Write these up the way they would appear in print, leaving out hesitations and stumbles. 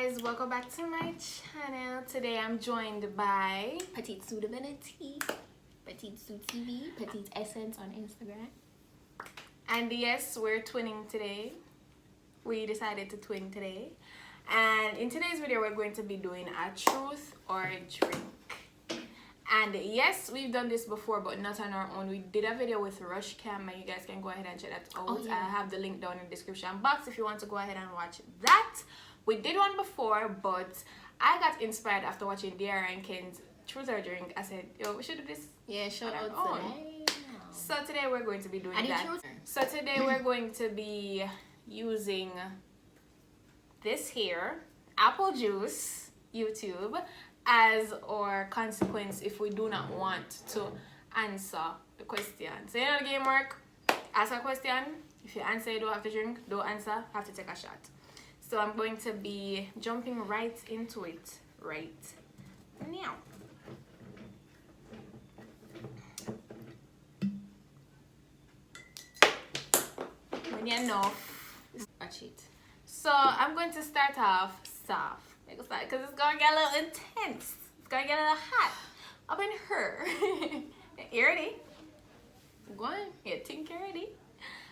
guys, welcome back to my channel. Today I'm joined by Petite Divinitii, Petite TV, Petite Essence on Instagram. And yes, we're twinning today. We decided to twin today. And in today's video, we're going to be doing a truth or a drink. And yes, we've done this before, but not on our own. We did a video with Rush Cam, and you guys can go ahead and check that out. Oh, yeah. I have the link down in the description box if you want to go ahead and watch that. We did one before, but I got inspired after watching Diara and Ken's Truth or Drink. I said, yo, we should do this. Yeah, shout out to them. So today we're going to be doing that. So today we're going to be using this here, apple juice, YouTube, as our consequence if we do not want to answer the question. So you know the game work? Ask a question. If you answer, you don't have to drink. Don't answer, have to take a shot. So I'm going to be jumping right into it right now. When you know, watch it. So I'm going to start off soft. Because it's going to get a little intense. It's going to get a little hot up in her. You ready? Go on. You think you're ready?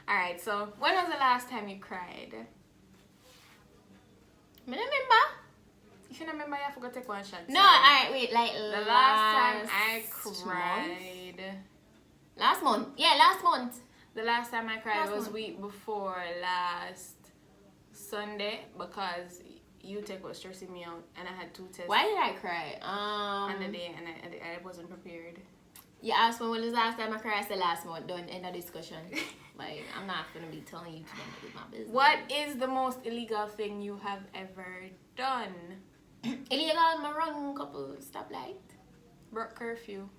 Alright, so when was the last time you cried? I remember. If you don't remember, you have to go take one shot. No, alright, wait, like the last time I cried. Last month? Yeah, last month. The last time I cried was week before last Sunday because UTech was stressing me out and I had 2 tests. Why did I cry? On the day and I wasn't prepared. You asked me when was the last time I cried. I said last month. Don't end the discussion. Like, I'm not gonna be telling you to do my business. What is the most illegal thing you have ever done? Illegal? I run a couple stoplight. Broke curfew.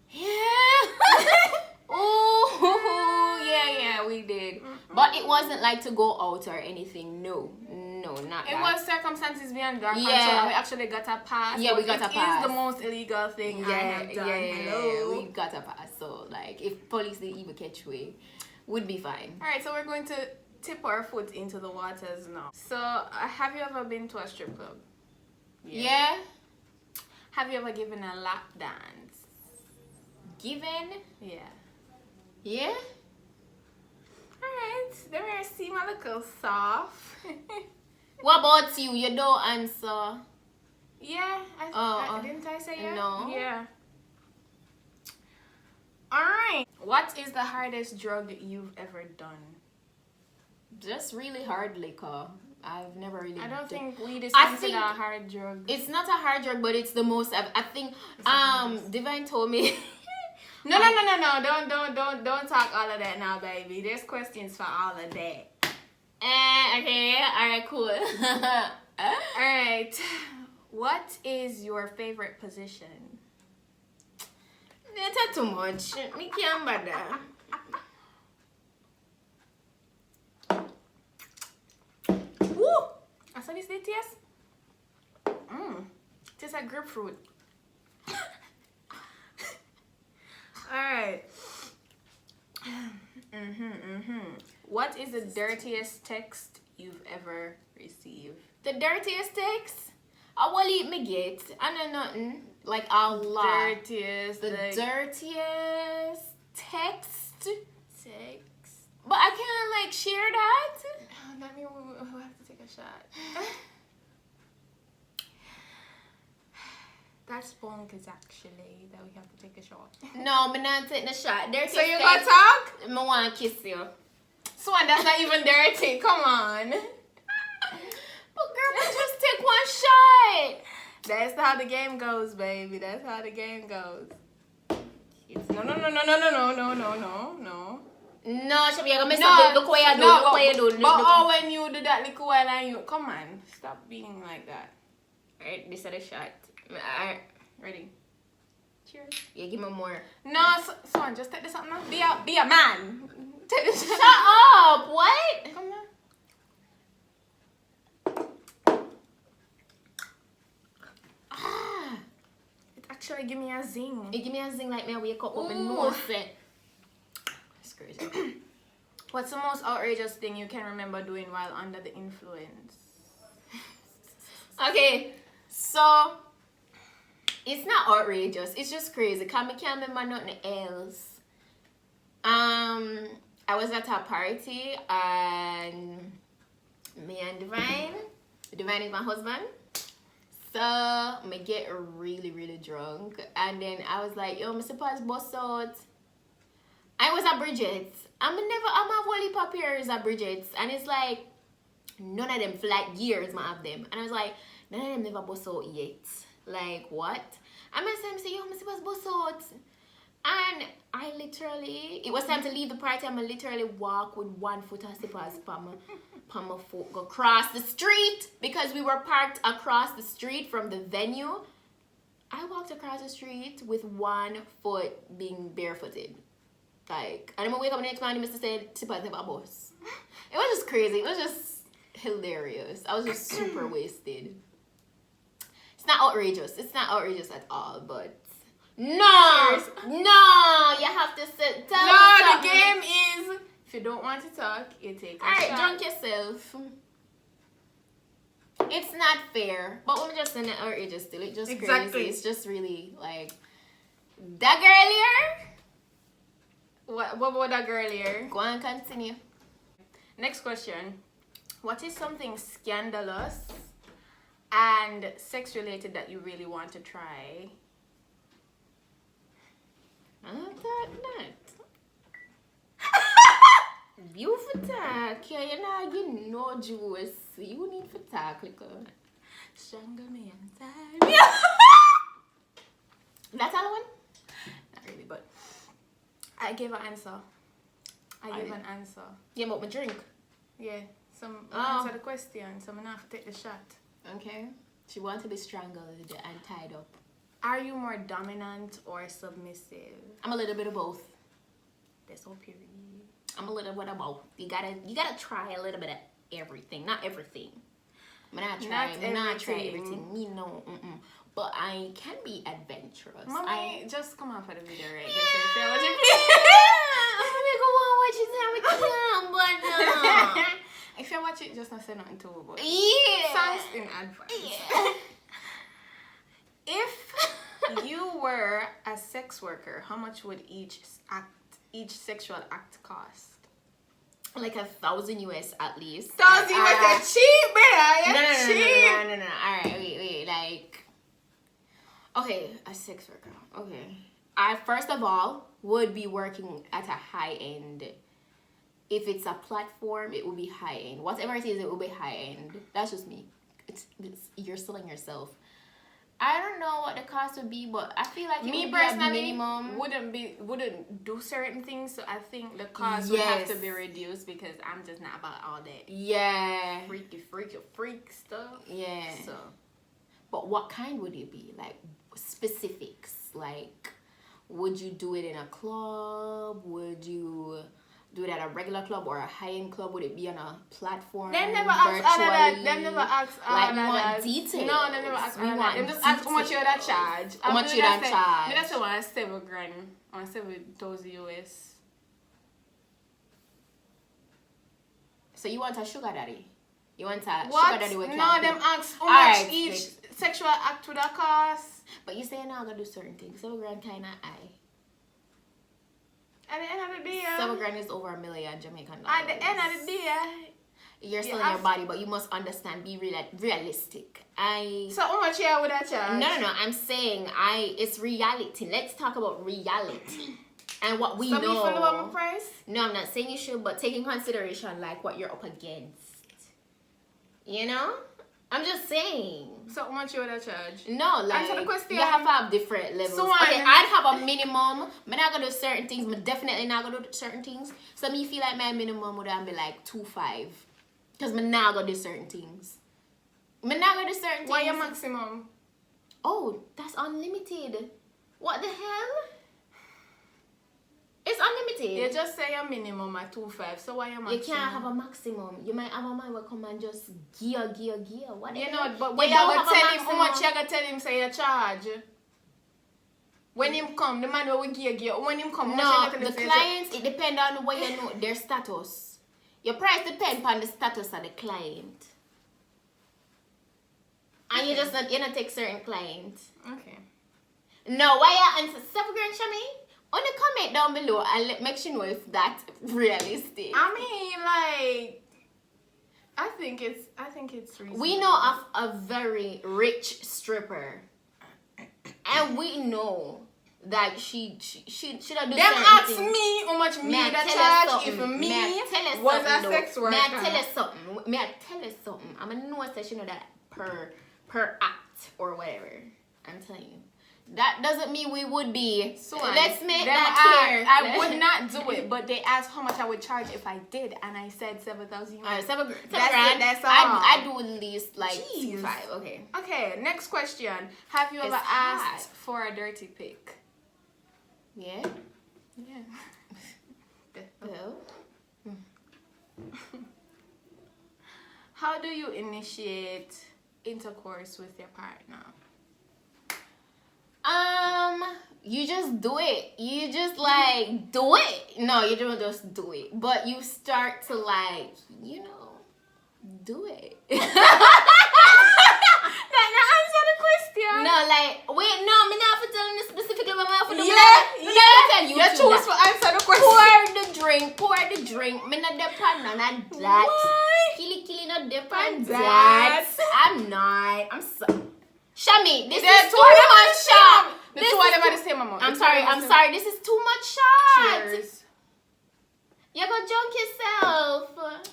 Yeah. Oh, yeah, we did. But it wasn't like to go out or anything. No, not that. It was circumstances beyond our control. We actually got a pass. Yeah, we got a pass. It is the most illegal thing I have done. Yeah, we got a pass. So, like, if police didn't even catch we, would be fine. Alright, so we're going to tip our foot into the waters now. So, have you ever been to a strip club? Yeah. Have you ever given a lap dance? Given? Yeah. Yeah? Alright, then we're gonna see my little soft. What about you? You don't answer. Yeah, didn't I say yeah? No. Yeah. Alright. What is the hardest drug you've ever done? Just really hard liquor. I've never really I don't think weed is considered a hard drug. It's not a hard drug, but it's the most I think Divine told me. No. Don't talk all of that now, baby. There's questions for all of that. Okay. Alright, cool. Alright. What is your favorite position? That's too much. Me can't bother. Woo! I saw this taste. Tastes like grapefruit. Alright. What is the dirtiest text you've ever received? The dirtiest text? I will eat me get. I know nothing. Like a lot. Dirtiest. The dirtiest text. Text. But I can't like share that. That means we'll have to take a shot. That's bonkers actually that we have to take a shot. No, I'm not taking a shot. Dirty. So you gonna talk? I wanna kiss you. Swan, that's not even dirty. Come on. But girl, we just take one shot. That's how the game goes, baby. That's how the game goes. No. No, Shabby, you're gonna mess up. Look what you do. Look what you do. But when you do that little while and you come on, stop being like that. Alright, this is a shot. Alright, ready? Cheers. Yeah, give me more. No, Swan, just take this up now. Be a man. Take this. Shut up! What? Come on. It actually give me a zing. It give me a zing like me. I wake up and nose set. It's crazy. What's the most outrageous thing you can remember doing while under the influence? Okay, so it's not outrageous. It's just crazy. Cause I can't remember nothing else. I was at a party and me and Divine is my husband. So I get really drunk, and then I was like, yo, I'm supposed to bust out. I was at Bridget's. I'm a whole heap of pairs at Bridget's, and it's like none of them for like years I have them, and I was like, none of them never bust out yet. Like what? I'm say, yo, I'm supposed to bust out. And I literally, it was time to leave the party. I'm literally walk with one foot as slippers on my foot, go across the street because we were parked across the street from the venue. I walked across the street with one foot being barefooted. Like, and I'm wake up the next morning, Mr. said, slippers never bust. It was just crazy. It was just hilarious. I was just super wasted. It's not outrageous. It's not outrageous at all, but no, cheers. No, you have to sit down. No, the game is if you don't want to talk, you take a shot. Alright, drunk yourself. It's not fair, but we're just in the outrageous still. It's just crazy. It's just really like that girl here. What about that girl here? Go on, continue. Next question. What is something scandalous and sex related that you really want to try? I thought not. You for talk, yeah, you know juice. You need for talk, like stronger me inside. That's all one? Not really, but I gave an answer. I gave an answer. Yeah, but my drink. Yeah, answer the question, so I'm gonna have to take the shot. Okay. She wants to be strangled and tied up. Are you more dominant or submissive? I'm a little bit of both. That's all period. I'm a little bit of both. You gotta try a little bit of everything. Not everything. I'm not try everything. Me no. But I can be adventurous. Mommy, just come on for the video, right? Yeah. What you but if you watch it, just not say nothing to but yeah. Thanks in advance. Yeah. If you were a sex worker, how much would each sexual act cost? Like $1,000 US at least. $1,000 US, cheap, man. No. All right, wait. Like, okay, a sex worker. Okay, I first of all would be working at a high end. If it's a platform, it will be high end. Whatever it is, it will be high end. That's just me. It's you're selling yourself. I don't know what the cost would be, but I feel like me personally wouldn't do certain things, so I think the cost would have to be reduced because I'm just not about all that. Yeah. Freak stuff. Yeah. So, but what kind would it be? Like specifics. Like, would you do it in a club? Would you do it at a regular club or a high-end club? Would it be on a platform? Them never ask all of that. Them never ask all like, of we that. want details. No, them never ask all of that. Them just ask how much you would charge. How much you would charge? Me that's want $7,000 or $7,000 US. So you want a sugar daddy? You want a what? Sugar daddy with No, them ask how much each sexual act would cost. But you say you're not gonna do certain things. $7,000 kind of high. At the end of the day, $7,000 is over $1 million Jamaican dollars. At the end of the day, you're selling your body, but you must understand, be realistic. So how much you would that charge? No. I'm saying it's reality. Let's talk about reality and what we know. So you follow up my price? No, I'm not saying you should, but take in consideration like what you're up against. You know? I'm just saying. So how much you would charge? No, like answer the question. You have to have different levels. So okay, I'd have a minimum. I'm not gonna do certain things. I'm definitely not gonna do certain things. So me feel like my minimum would be like 2.5. Cause I'm not gonna do certain things. I'm not gonna do certain things. What your maximum? Oh, that's unlimited. What the hell? It's unlimited. You just say your minimum at 2.5. So why your maximum? You can't have a maximum. You might have a man will come and just gear. What you know, but when you gonna tell him how much you gonna tell him say you charge? When him come, the man will gear. When him come, no, the clients, it depends on what you know their status. Your price depends on the status of the client. And you just not take certain clients. Okay. No, why you answer 7 grand, Shami? Only comment down below and make sure know if that's realistic. I mean, like, I think it's reasonable. We know of a very rich stripper, and we know that she should have done them ask things. me how much me May I that tell charge you if something? me May I tell you was a something, sex though? worker. May I tell you something? I'm gonna know that she know that per act or whatever. I'm telling you. That doesn't mean we would be. So let's make them that clear. I would not do it, but they asked how much I would charge if I did, and I said 7,000. Alright, 7 grand. That's all. I do at least like Jeez. 5. Okay. Okay, next question. Have you ever It's asked hot. for a dirty pic? Yeah. Yeah. Well. How do you initiate intercourse with your partner? You just do it. You just like do it. No, you don't just do it, but you start to like, you know, do it. That not answer the question. No, like wait, no, me not for telling you specifically what I'm for the Yeah. you You choose to answer the question. Pour the drink. Me not depend on that. Why? Killy not depend That. that. I'm not. I'm so. Shami, this The is two too of them are much the shot. same. The two of them are the same amount. I'm The two of sorry. them are I'm the same. sorry. This is too much shot. Cheers. You go junk yourself.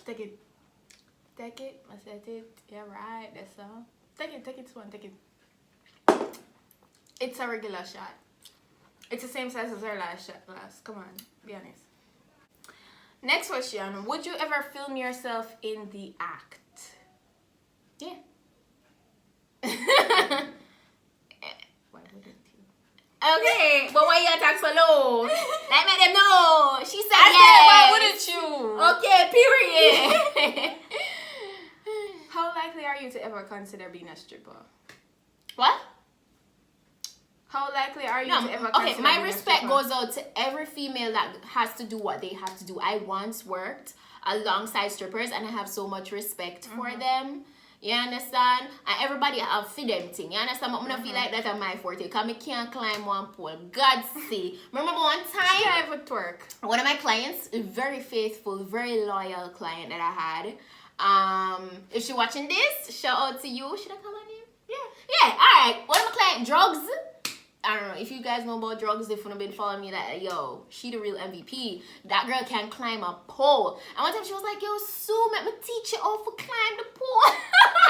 Take it. Take it. I said it. Yeah, right. That's all. Take it. Take it. One. Take it. It's a regular shot. It's the same size as our last shot. Come on. Be honest. Next question. Would you ever film yourself in the act? Yeah. Why wouldn't you? Okay, but why you talk so low? Let me them know. She said I yes. said, why wouldn't you? Okay, period. How likely are you to ever consider being a stripper? What? How likely are you to ever Okay, consider my being a respect stripper? goes out to every female that has to do what they have to do. I once worked alongside strippers and I have so much respect for them. You understand? And everybody have for them thing. You understand? But I don't feel like that on my forte because I can't climb one pole. God see. Remember one She time? can't even twerk. One of my clients, a very faithful, very loyal client that I had. If she watching this, shout out to you. Should I call her name? Yeah, alright. One of my client, drugs. I don't know if you guys know about drugs. If you've been following me, that yo, she the real MVP. That girl can climb a pole. And one time she was like, "Yo, Sue, let me teach you how to climb the pole."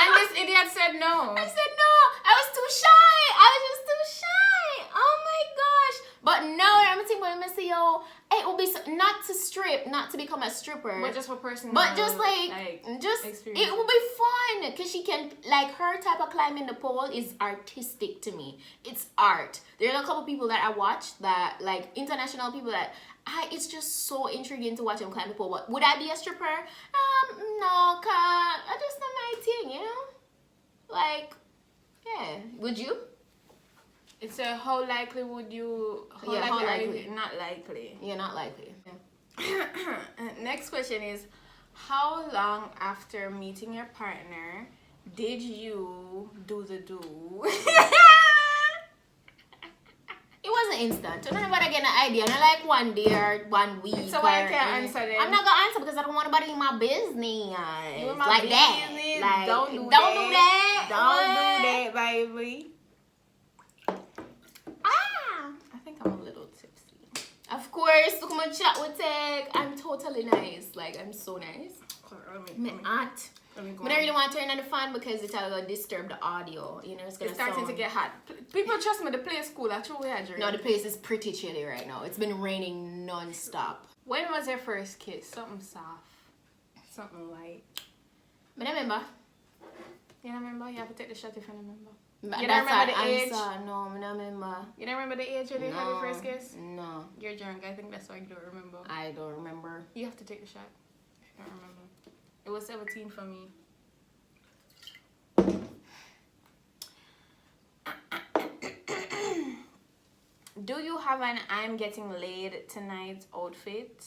And this idiot said no. I said no. I was too shy. I was just too shy. Oh my gosh. But now I'm thinking about it, I say, yo, it would be so, not to strip, not to become a stripper, But just for personal. but just just experience. it will be fun because she can like her type of climbing the pole is artistic to me. It's art. There are a couple people that I watch that like international people that it's just so intriguing to watch them climb the pole. But would I be a stripper? No, cause I just not my thing, you know. Like, yeah. Would you? It's a how likely would you? How likely are you? Not likely. You're not likely. Yeah. Next question is, how long after meeting your partner did you do the do? It wasn't instant. I'm not get an idea. Not like one day or 1 week. So why I can't answer them? I'm not gonna answer because I don't want nobody in my business. You in my like business? that. Like, Don't do Don't that. do Don't do that, baby. I think I'm a little tipsy. Of course, look at my chat with tag. I'm totally nice. Like, I'm so nice. My aunt. I don't really want to turn on the fan because it's going to disturb the audio. You know, it's going to starting to get hot. People trust me, the place is cool. I truly agree. No, the place is pretty chilly right now. It's been raining non-stop. When was your first kiss? Something soft. Something light. I remember. You don't remember? You have to take the shot if you remember. But You don't remember the age? No, I don't remember. You don't remember the age when you had your first kiss? No. You're drunk. I think that's why you don't remember. I don't remember. You have to take the shot. I don't remember. It was 17 for me. Do you have an I'm getting laid tonight outfit?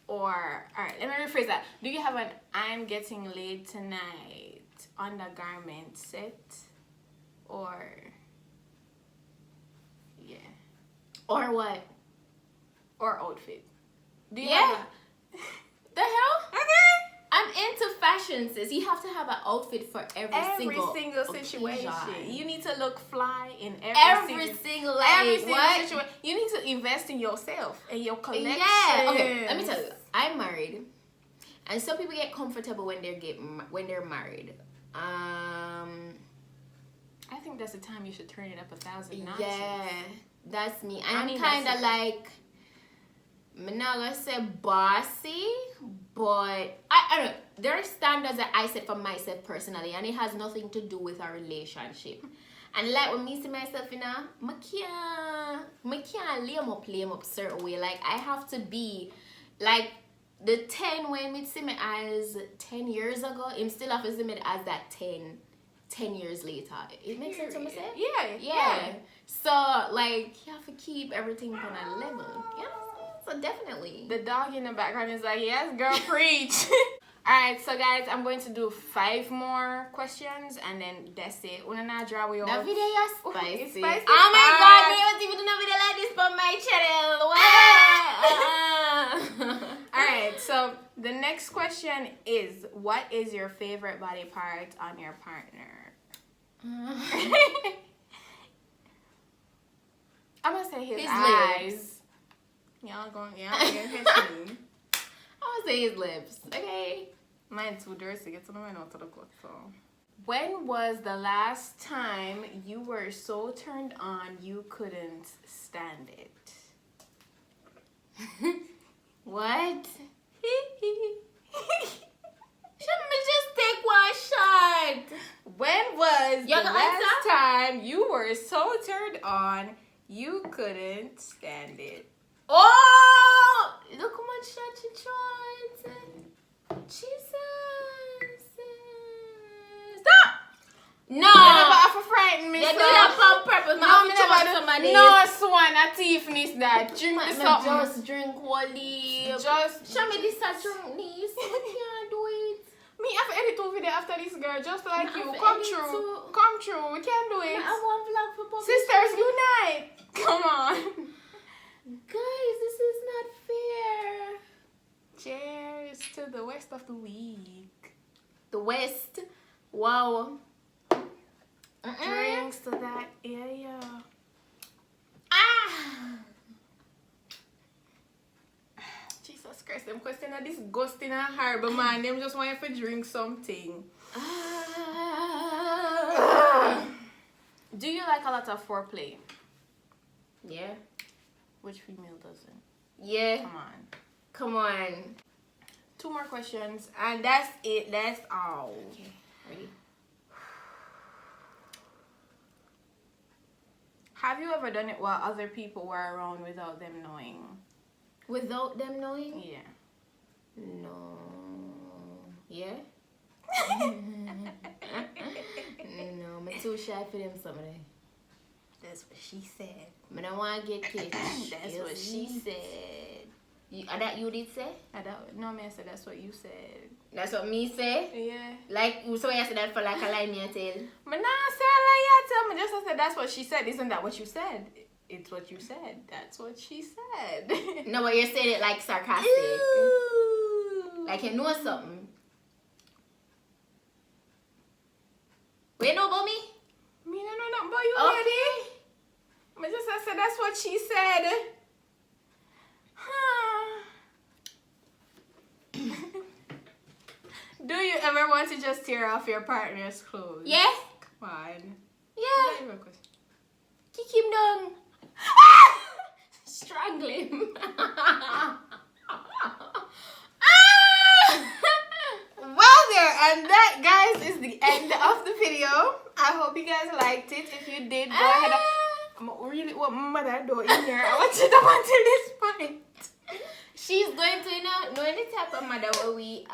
Or, alright, let me rephrase that. Do you have an I'm getting laid tonight undergarment set? or yeah, or what? Or outfit. Do you Yeah. have The hell? okay. I'm into fashion, sis. You have to have an outfit for every single situation. occasion. You need to look fly in Every single situation. You need to invest in yourself and your collection. Yeah. Okay. Let me tell you. I'm married, and some people get comfortable when they're married. I think that's the time you should turn it up 1,000 notches. Yeah, that's me. I'm kind of like, I'm not gonna say bossy, but I don't know. There are standards that I set for myself personally, and it has nothing to do with our relationship. And like when me see myself, you know, I can't lay up certain way. Like I have to be like the 10 when me see me as 10 years ago, I'm still have to see me as that 10 years later. It makes sense to me say? Yeah. So like you have to keep everything on a level. Yeah. So definitely. The dog in the background is like, yes, girl, preach. Alright, so guys, I'm going to do 5 more questions and then that's it. Una na draw we all. That video is spicy. It's spicy. Oh my god, me was even doing a video like this on my channel. Alright, so the next question is, what is your favorite body part on your partner? I'm gonna say his eyes. Lips. Y'all going, me. I'm gonna say his lips, okay? Mine's too dirty to get to the window to the court, so. When was the last time you were so turned on you couldn't stand it? What? Should me just take one shot? When was You the got last answer? time you were so turned on you couldn't stand it? Oh! Look how much shot you tried. Jesus. Stop! No! You never have to frighten me, You so. do that on purpose. No, me never never do. somebody. No, swan, a thiefness that. Drink this up. Just drink Wally. Just. Show me this drink this. I can't do it. Me have to edit 2 video after this girl, just like I you. have to Come edit true. too. Come true. We can do it. I want vlog for public. Sisters unite. Come on. Guys, this is not fair. Cheers to the rest of the week. The West. Wow. Drinks to that area. Ah. Jesus Christ, them question are disgusting and horrible, man. Them just want you to drink something. Do you like a lot of foreplay? Yeah. Which female doesn't? Yeah. Come on. Come on. 2 more questions, and that's it. That's all. Okay. Ready? Have you ever done it while other people were around without them knowing? Without them knowing? Yeah. No. Yeah? No, I'm too shy for them somebody. That's what she said. I don't want to get kissed. That's what she said. That you did say? No, man, said that's what you said. That's what me say? Yeah. Like, so you said that for like a lie me tell? But nah, say a lie, yeah, tell me. Just said that's what she said. Isn't that what you said? It's what you said. That's what she said. No, but you're saying it like sarcastic. Ooh. Like you know something. Wait, know about me? Me no know nothing about you, Okay. lady. But just I said that's what she said. Do you ever want to just tear off your partner's clothes? Yeah? Come on. Yeah. Is that even a question? Kick him down. Strangle him. Well there, and that, guys, is the end of the video. I hope you guys liked it. If you did, go ahead. I'm really what mother do in here. I want you to watch to this point. She's going to, know any type of mother where we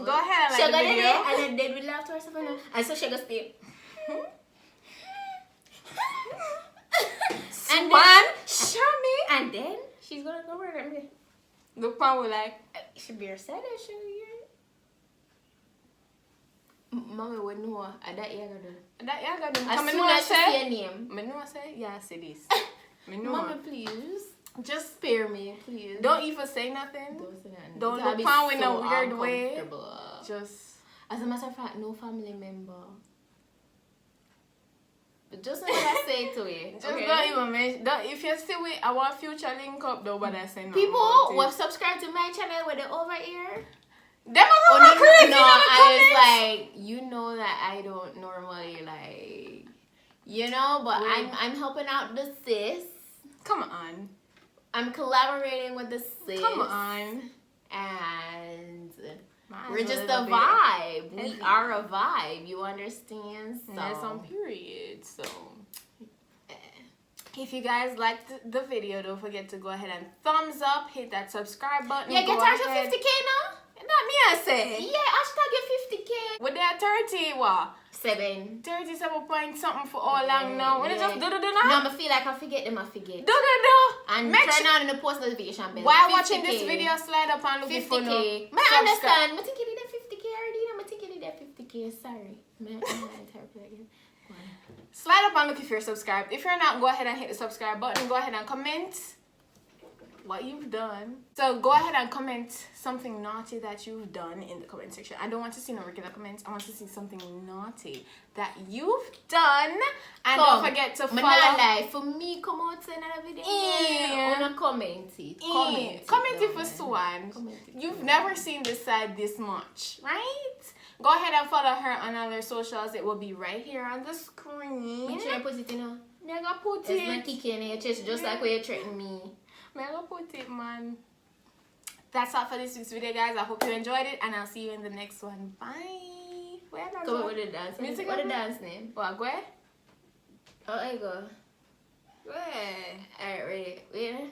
Go ahead, she like the gonna video. and then we laugh to herself and so she gonna stay. And One, show me. and then she's gonna go over and be Look, probably like. she be her side or she Mommy would know. That you gonna do. That you gonna do. As soon as she see a name. Me know say, yeah, say this. Me know. Mommy, please. Just spare me, please. Don't even say nothing. Don't say nothing. Don't look down in a weird way. Just. As a matter of fact, no family member. But just like I say to it. Just don't even mention. If you still with our future link up though, but I say no. People will subscribe to my channel with the over here. Them are not crazy. No, I was like, you know that I don't normally like, you know, but I'm helping out the sis. Come on. I'm collaborating with the sis. Come on. And we're just a vibe. We are a vibe. You understand? So. That's on period. So if you guys liked the video, don't forget to go ahead and thumbs up, hit that subscribe button. Yeah, get our 50K now. Not me, I say. Yeah, hashtag get 50K. With that 30, what? 7. 37 point something for all long now. When you just do now? No, I feel like I forget them, I forget. Do. And turn on the post notification bell. While watching this video, slide up and look 50K. For no. I understand. I think you did that 50K already. I think you did that 50K. Sorry. Slide up and look if you're subscribed. If you're not, go ahead and hit the subscribe button. Go ahead and comment what you've done. So go ahead and comment something naughty that you've done in the comment section. I don't want to see no regular comments. I want to see something naughty that you've done. And don't forget to follow. For me, come out to another video. Yeah. Or comment it. Comment it for Swan. You've never seen this side this much, right? Go ahead and follow her on all her socials. It will be right here on the screen. Make sure you put it in her. Nigga, put it. It's not kicking in your chest just like where you threatened me. Mega put it, man. That's all for this week's video, guys. I hope you enjoyed it, and I'll see you in the next one. Bye. Where am I going? What the dance? Music what the dance name? What, where? Oh, I go. Where? Alright, ready. Wait.